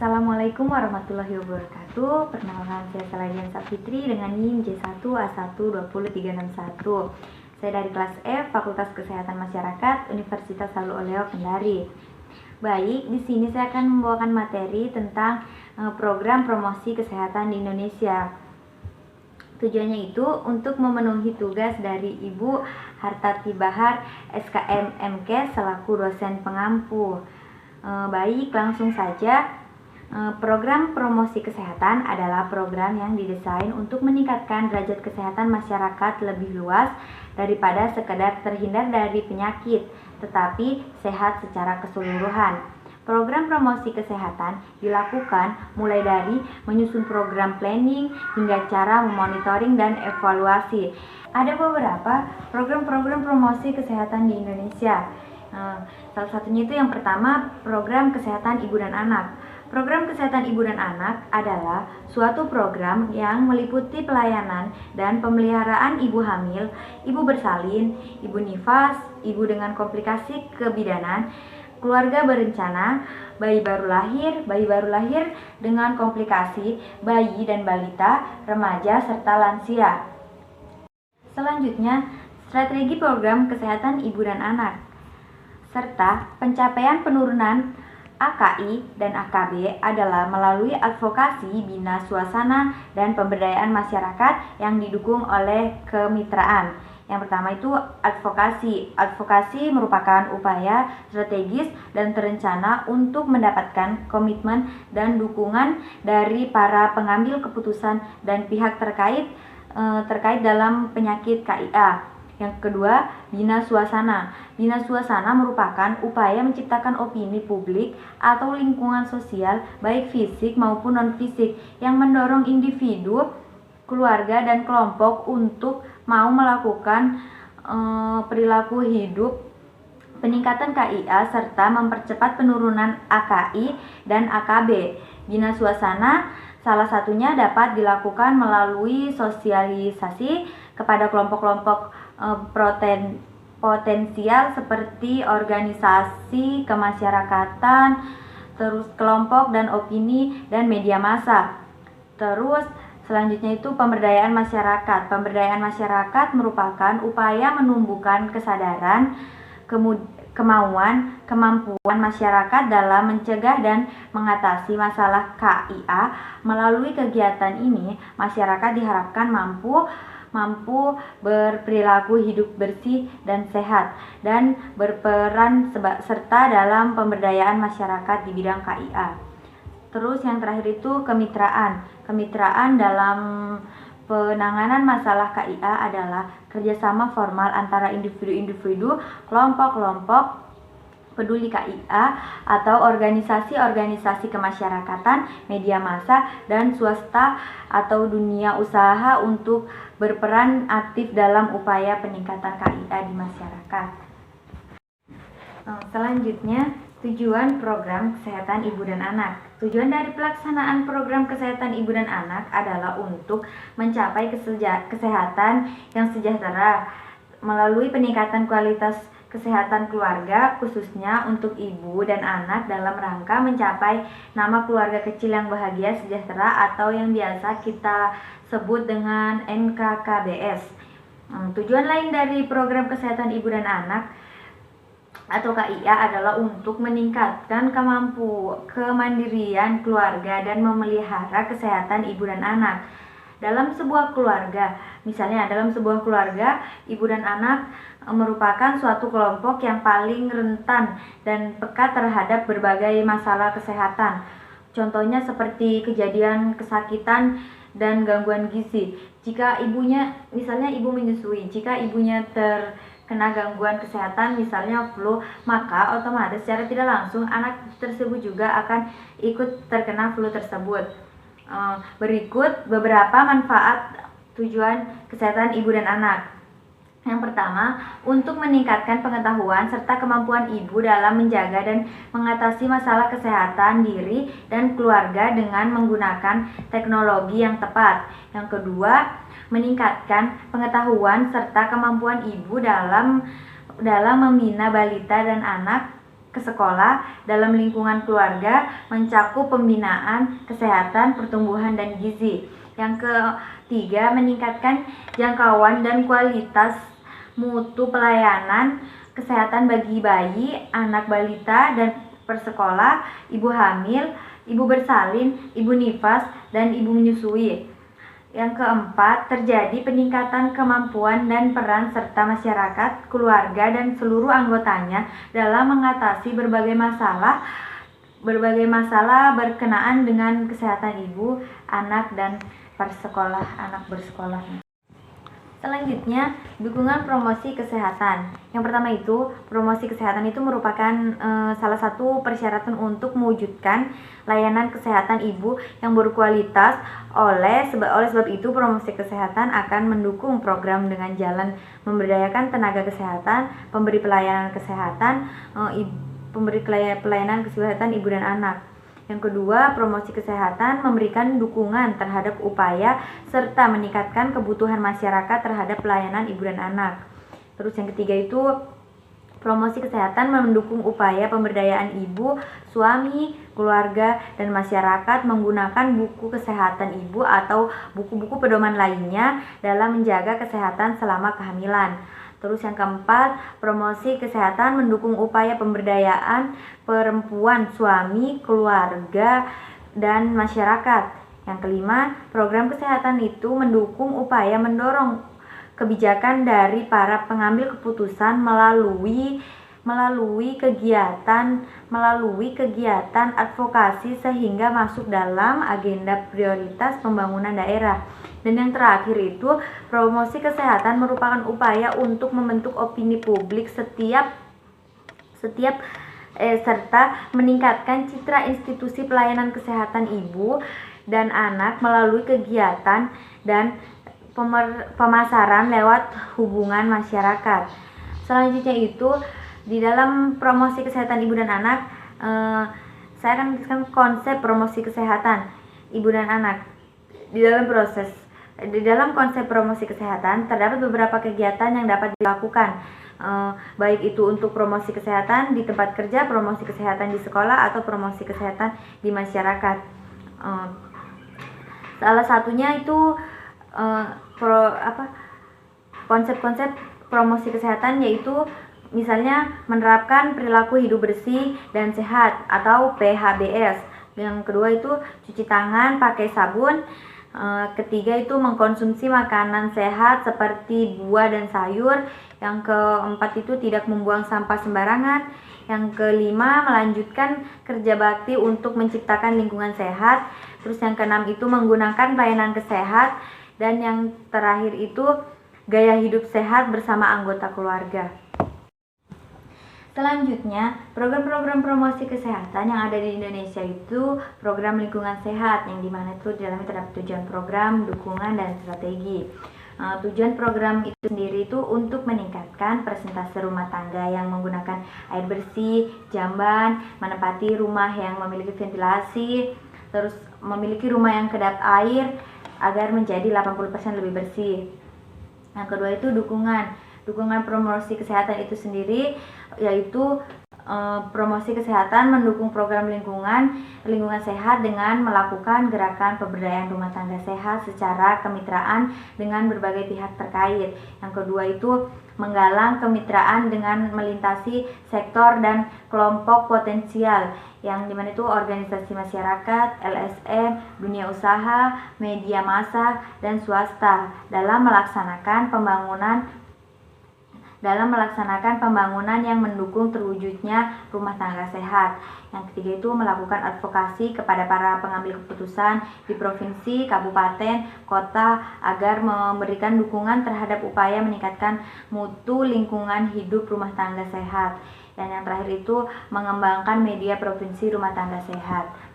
Assalamualaikum warahmatullahi wabarakatuh. Perkenalkan, saya Saladian Sapitri dengan NIM J1A1200361. Saya dari kelas F, Fakultas Kesehatan Masyarakat, Universitas Salud Oleo, Kendari. Baik, di sini saya akan membawakan materi tentang program promosi kesehatan di Indonesia. Tujuannya itu untuk memenuhi tugas dari Ibu Hartati Bahar, SKM MK selaku dosen pengampu. Baik, langsung saja. Program promosi kesehatan adalah program yang didesain untuk meningkatkan derajat kesehatan masyarakat lebih luas daripada sekedar terhindar dari penyakit, tetapi sehat secara keseluruhan. Program promosi kesehatan dilakukan mulai dari menyusun program planning hingga cara memonitoring dan evaluasi. Ada beberapa program-program promosi kesehatan di Indonesia. Salah satunya itu yang pertama, program kesehatan ibu dan anak. Program kesehatan ibu dan anak adalah suatu program yang meliputi pelayanan dan pemeliharaan ibu hamil, ibu bersalin, ibu nifas, ibu dengan komplikasi kebidanan, keluarga berencana, bayi baru lahir dengan komplikasi, bayi dan balita, remaja, serta lansia. Selanjutnya, strategi program kesehatan ibu dan anak, serta pencapaian penurunan AKI dan AKB adalah melalui advokasi, bina suasana, dan pemberdayaan masyarakat yang didukung oleh kemitraan. Yang pertama itu advokasi. Advokasi merupakan upaya strategis dan terencana untuk mendapatkan komitmen dan dukungan dari para pengambil keputusan dan pihak terkait dalam penyakit KIA. Yang kedua, bina suasana. Bina suasana merupakan upaya menciptakan opini publik atau lingkungan sosial, baik fisik maupun non-fisik, yang mendorong individu, keluarga, dan kelompok untuk mau melakukan perilaku hidup, peningkatan KIA, serta mempercepat penurunan AKI dan AKB. Bina suasana salah satunya dapat dilakukan melalui sosialisasi kepada kelompok-kelompok potensial seperti organisasi kemasyarakatan, terus kelompok dan opini dan media massa. Terus selanjutnya itu pemberdayaan masyarakat. Pemberdayaan masyarakat merupakan upaya menumbuhkan kesadaran, kemampuan masyarakat dalam mencegah dan mengatasi masalah KIA. Melalui kegiatan ini, masyarakat diharapkan mampu berperilaku hidup bersih dan sehat, dan berperan serta dalam pemberdayaan masyarakat di bidang KIA. Terus yang terakhir itu kemitraan. Kemitraan dalam penanganan masalah KIA adalah kerjasama formal antara individu-individu, kelompok-kelompok peduli KIA, atau organisasi-organisasi kemasyarakatan, media massa, dan swasta atau dunia usaha untuk berperan aktif dalam upaya peningkatan KIA di masyarakat. Selanjutnya, tujuan program kesehatan ibu dan anak. Tujuan dari pelaksanaan program kesehatan ibu dan anak adalah untuk mencapai kesehatan yang sejahtera melalui peningkatan kualitas kesehatan keluarga, khususnya untuk ibu dan anak, dalam rangka mencapai nama keluarga kecil yang bahagia, sejahtera, atau yang biasa kita sebut dengan NKKBS. Tujuan lain dari program kesehatan ibu dan anak atau KIA adalah untuk meningkatkan kemandirian keluarga dan memelihara kesehatan ibu dan anak. Dalam sebuah keluarga, misalnya dalam sebuah keluarga, ibu dan anak merupakan suatu kelompok yang paling rentan dan peka terhadap berbagai masalah kesehatan. Contohnya seperti kejadian kesakitan dan gangguan gizi. Jika ibunya, misalnya ibu menyusui, jika ibunya terkena gangguan kesehatan, misalnya flu, maka otomatis secara tidak langsung anak tersebut juga akan ikut terkena flu tersebut. Berikut beberapa manfaat tujuan kesehatan ibu dan anak. Yang pertama, untuk meningkatkan pengetahuan serta kemampuan ibu dalam menjaga dan mengatasi masalah kesehatan diri dan keluarga dengan menggunakan teknologi yang tepat. Yang kedua, meningkatkan pengetahuan serta kemampuan ibu dalam membina balita dan anak ke sekolah dalam lingkungan keluarga mencakup pembinaan, kesehatan, pertumbuhan, dan gizi. Yang ketiga, meningkatkan jangkauan dan kualitas mutu pelayanan kesehatan bagi bayi, anak balita, dan persekolah, ibu hamil, ibu bersalin, ibu nifas, dan ibu menyusui. Yang keempat, terjadi peningkatan kemampuan dan peran serta masyarakat, keluarga, dan seluruh anggotanya dalam mengatasi berbagai masalah berkenaan dengan kesehatan ibu, anak, dan anak bersekolah. Selanjutnya, dukungan promosi kesehatan. Yang pertama itu, promosi kesehatan itu merupakan salah satu persyaratan untuk mewujudkan layanan kesehatan ibu yang berkualitas. Oleh sebab itu, promosi kesehatan akan mendukung program dengan jalan memberdayakan tenaga kesehatan, pemberi pelayanan kesehatan, ibu dan anak. Yang kedua, promosi kesehatan memberikan dukungan terhadap upaya serta meningkatkan kebutuhan masyarakat terhadap pelayanan ibu dan anak. Terus yang ketiga itu, promosi kesehatan mendukung upaya pemberdayaan ibu, suami, keluarga, dan masyarakat menggunakan buku kesehatan ibu atau buku-buku pedoman lainnya dalam menjaga kesehatan selama kehamilan. Terus yang keempat, promosi kesehatan mendukung upaya pemberdayaan perempuan, suami, keluarga, dan masyarakat. Yang kelima, program kesehatan itu mendukung upaya mendorong kebijakan dari para pengambil keputusan melalui kegiatan advokasi sehingga masuk dalam agenda prioritas pembangunan daerah. Dan yang terakhir itu, promosi kesehatan merupakan upaya untuk membentuk opini publik serta meningkatkan citra institusi pelayanan kesehatan ibu dan anak melalui kegiatan dan pemasaran lewat hubungan masyarakat. Selanjutnya itu, di dalam promosi kesehatan ibu dan anak, saya akan menjelaskan konsep promosi kesehatan ibu dan anak. Di dalam konsep promosi kesehatan terdapat beberapa kegiatan yang dapat dilakukan, baik itu untuk promosi kesehatan di tempat kerja, promosi kesehatan di sekolah, atau promosi kesehatan di masyarakat. Salah satunya itu konsep-konsep promosi kesehatan yaitu misalnya menerapkan perilaku hidup bersih dan sehat atau PHBS. Yang kedua itu cuci tangan pakai sabun. Ketiga itu mengkonsumsi makanan sehat seperti buah dan sayur. Yang keempat itu tidak membuang sampah sembarangan. Yang kelima, melanjutkan kerja bakti untuk menciptakan lingkungan sehat. Terus yang keenam itu menggunakan pelayanan kesehatan. Dan yang terakhir itu gaya hidup sehat bersama anggota keluarga. Selanjutnya, program-program promosi kesehatan yang ada di Indonesia itu program lingkungan sehat, yang dimana itu di dalamnya terdapat tujuan program, dukungan, dan strategi. Tujuan program itu sendiri itu untuk meningkatkan persentase rumah tangga yang menggunakan air bersih, jamban, menempati rumah yang memiliki ventilasi, terus memiliki rumah yang kedap air agar menjadi 80% lebih bersih. Yang kedua itu dukungan promosi kesehatan itu sendiri, yaitu promosi kesehatan mendukung program lingkungan sehat dengan melakukan gerakan pemberdayaan rumah tangga sehat secara kemitraan dengan berbagai pihak terkait. Yang kedua itu menggalang kemitraan dengan melintasi sektor dan kelompok potensial, yang dimana itu organisasi masyarakat, LSM, dunia usaha, media massa, dan swasta dalam melaksanakan pembangunan yang mendukung terwujudnya rumah tangga sehat. Yang ketiga itu melakukan advokasi kepada para pengambil keputusan di provinsi, kabupaten, kota agar memberikan dukungan terhadap upaya meningkatkan mutu lingkungan hidup rumah tangga sehat. Dan yang terakhir itu mengembangkan media provinsi rumah tangga sehat.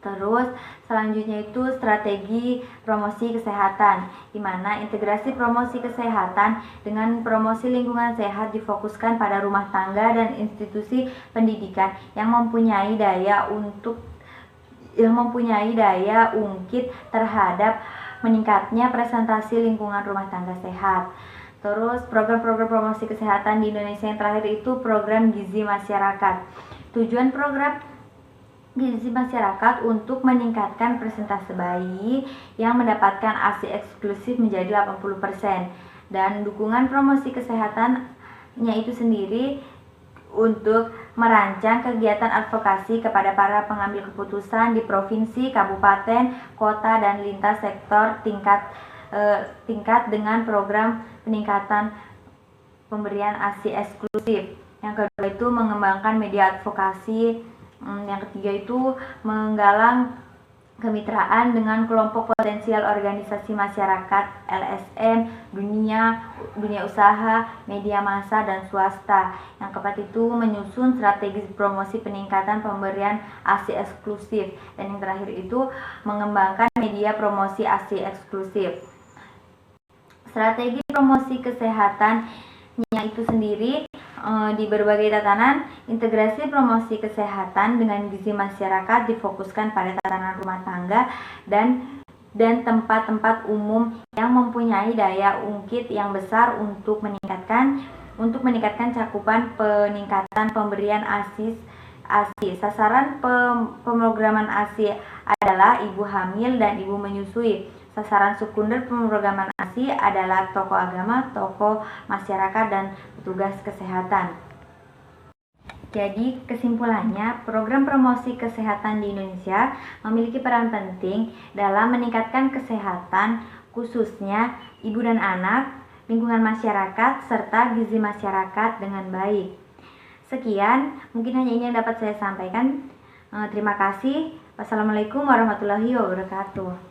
Terus selanjutnya itu strategi promosi kesehatan, di mana integrasi promosi kesehatan dengan promosi lingkungan sehat difokuskan pada rumah tangga dan institusi pendidikan yang mempunyai daya ungkit terhadap meningkatnya presentasi lingkungan rumah tangga sehat. Terus program-program promosi kesehatan di Indonesia yang terakhir itu program Gizi Masyarakat. Tujuan program Gizi Masyarakat untuk meningkatkan persentase bayi yang mendapatkan ASI eksklusif menjadi 80%, dan dukungan promosi kesehatannya itu sendiri untuk merancang kegiatan advokasi kepada para pengambil keputusan di provinsi, kabupaten, kota, dan lintas sektor tingkat dengan program peningkatan pemberian ASI eksklusif. Yang kedua itu mengembangkan media advokasi. Yang ketiga itu menggalang kemitraan dengan kelompok potensial organisasi masyarakat, LSM, dunia usaha, media massa, dan swasta. Yang keempat itu menyusun strategi promosi peningkatan pemberian ASI eksklusif. Dan yang terakhir itu mengembangkan media promosi ASI eksklusif. Strategi promosi kesehatannya itu sendiri di berbagai tatanan, integrasi promosi kesehatan dengan gizi masyarakat difokuskan pada tatanan rumah tangga dan tempat-tempat umum yang mempunyai daya ungkit yang besar untuk meningkatkan cakupan peningkatan pemberian ASI. Sasaran pemrograman ASI adalah ibu hamil dan ibu menyusui. Sasaran sekunder pemrograman ASI adalah tokoh agama, tokoh masyarakat, dan petugas kesehatan. Jadi kesimpulannya, program promosi kesehatan di Indonesia memiliki peran penting dalam meningkatkan kesehatan khususnya ibu dan anak, lingkungan masyarakat, serta gizi masyarakat dengan baik. Sekian, mungkin hanya ini yang dapat saya sampaikan. Terima kasih. Wassalamualaikum warahmatullahi wabarakatuh.